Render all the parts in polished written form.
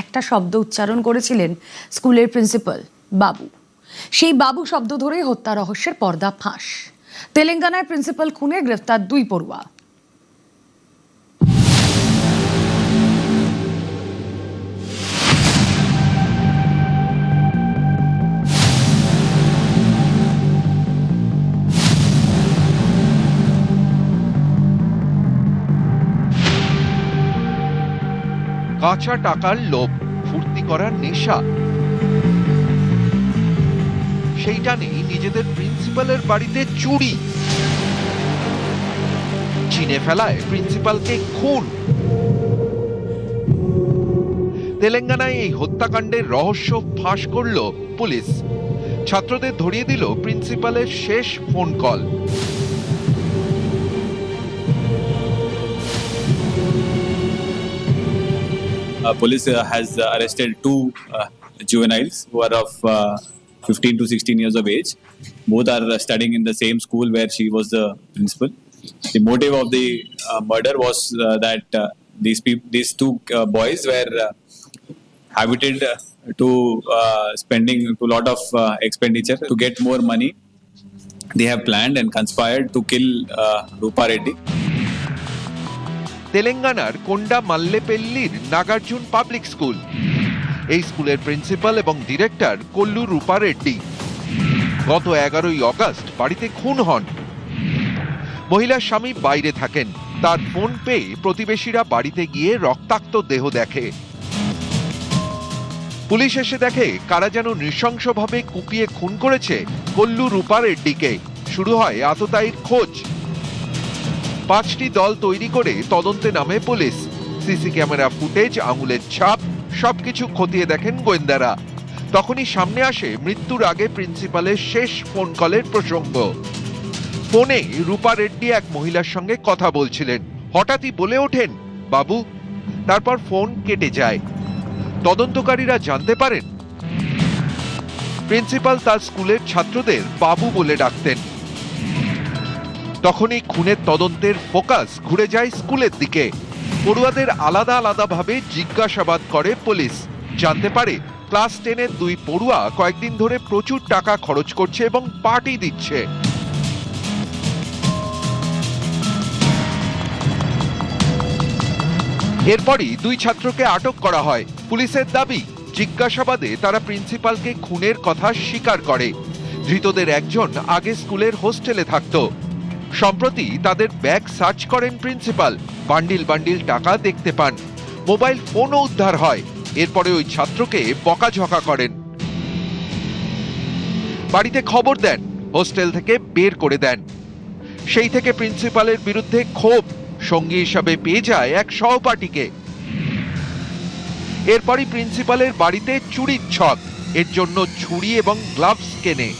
একটা শব্দ উচ্চারণ করেছিলেন স্কুলের প্রিন্সিপাল বাবু। সেই বাবু শব্দ ধরেই হত্যা রহস্যের পর্দা ফাঁস। তেলেঙ্গানায় প্রিন্সিপাল খুনে গ্রেফতার 2 পড়ুয়া। কাঁচা টাকার লোভ, ফুর্তি করার নেশা, সেইটা নেই নিজেদের প্রিন্সিপালের বাড়িতে চুরি, চিনে ফেলায় প্রিন্সিপালকে খুন। তেলেঙ্গানায় এই হত্যাকাণ্ডের রহস্য ফাঁস করল পুলিশ। ছাত্রদের ধরিয়ে দিল প্রিন্সিপালের শেষ phone call. Police has arrested 2 juveniles who are of 15 to 16 years of age. Both are studying in the same school where she was the principal. The motive of the murder was that these 2 boys were habited to spending a lot of expenditure to get more money. They have planned and conspired to kill Rupa Reddy. তেলেঙ্গানার Konda মাল্লেপেল্লির Nagarjuna public school. এই স্কুলের principal এবং director কল্লু রূপা রেড্ডি গত 11ই August বাড়িতে খুন হন। মহিলার স্বামী বাইরে থাকেন। তার ফোন পেয়ে প্রতিবেশীরা বাড়িতে গিয়ে রক্তাক্ত দেহ দেখে। পুলিশ এসে দেখে কারা যেন নৃশংসভাবে কুপিয়ে খুন করেছে কল্লু রূপা রেড্ডিকে। শুরু হয় আততায়ীর খোঁজ। 5টি দল তৈরি করে তদন্তে নামে পুলিশ। সিসি ক্যামেরা ফুটেজ, আঙুলের ছাপ সবকিছু খতিয়ে দেখেন গোয়েন্দারা। তখনই সামনে আসে মৃত্যুর আগে প্রিন্সিপালের শেষ ফোন কলের প্রসঙ্গ। ফোনে রূপা রেড্ডি এক মহিলার সঙ্গে কথা বলছিলেন। হঠাৎই বলে ওঠেন বাবু, তারপর ফোন কেটে যায়। তদন্তকারীরা জানতে পারেন প্রিন্সিপাল তার স্কুলের ছাত্রদের বাবু বলে ডাকতেন। তখনই খুনের তদন্তের ফোকাস ঘুরে যায় স্কুলের দিকে। পড়ুয়াদের আলাদা আলাদাভাবে জিজ্ঞাসাবাদ করে পুলিশ। জানতে পারে ক্লাস 10-এর 2 পড়ুয়া কয়েকদিন ধরে প্রচুর টাকা খরচ করছে এবং পার্টি দিচ্ছে। এরপরই 2 ছাত্রকে আটক করা হয়। পুলিশের দাবি, জিজ্ঞাসাবাদে তারা প্রিন্সিপালকে খুনের কথা স্বীকার করে। ধৃতদের একজন আগে স্কুলের হোস্টেলে থাকতো। সম্প্রতি তাদের ব্যাগ সার্চ করেন প্রিন্সিপাল। বান্ডিল বান্ডিল টাকা দেখতে পান। মোবাইল ফোনও উদ্ধার হয়। এরপরে ওই ছাত্রকে বকাঝকা করেন। বাড়িতে খবর দেন, হোস্টেল থেকে বের করে দেন। সেই থেকে প্রিন্সিপালের বিরুদ্ধে ক্ষোভ। সঙ্গী হিসাবে পেয়ে যায় এক সহপাঠীকে। এরপরই প্রিন্সিপালের বাড়িতে চুরির ছক। এর জন্য ছুরি এবং গ্লাভস কেনে।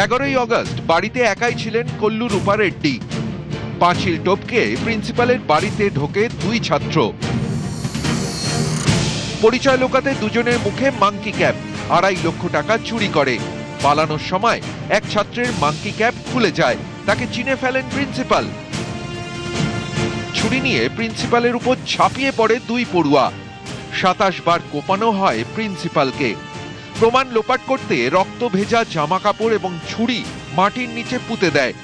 11ই অগস্ট বাড়িতে একাই ছিলেন কল্লু রূপা রেড্ডি। পাঁচিল টপকে প্রিন্সিপালের বাড়িতে ঢোকে 2 ছাত্র। পরিচয় লোকাতে দুজনের মুখে মাঙ্কি ক্যাপ। 2.5 লক্ষ টাকা চুরি করে। পালানোর সময় এক ছাত্রের মাঙ্কি ক্যাপ খুলে যায়। তাকে চিনে ফেলেন প্রিন্সিপাল। ছুরি নিয়ে প্রিন্সিপালের উপর ঝাঁপিয়ে পড়ে 2 পড়ুয়া। 27 বার কোপানো হয় প্রিন্সিপালকে। প্রমাণ লোপাট করতে রক্ত ভেজা জামা কাপড় এবং ছুরি মাটির নিচে পুঁতে দেয়।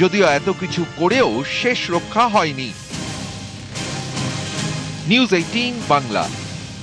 যদিও এত কিছু করেও শেষ রক্ষা হয়নি। নিউজ 18 বাংলা।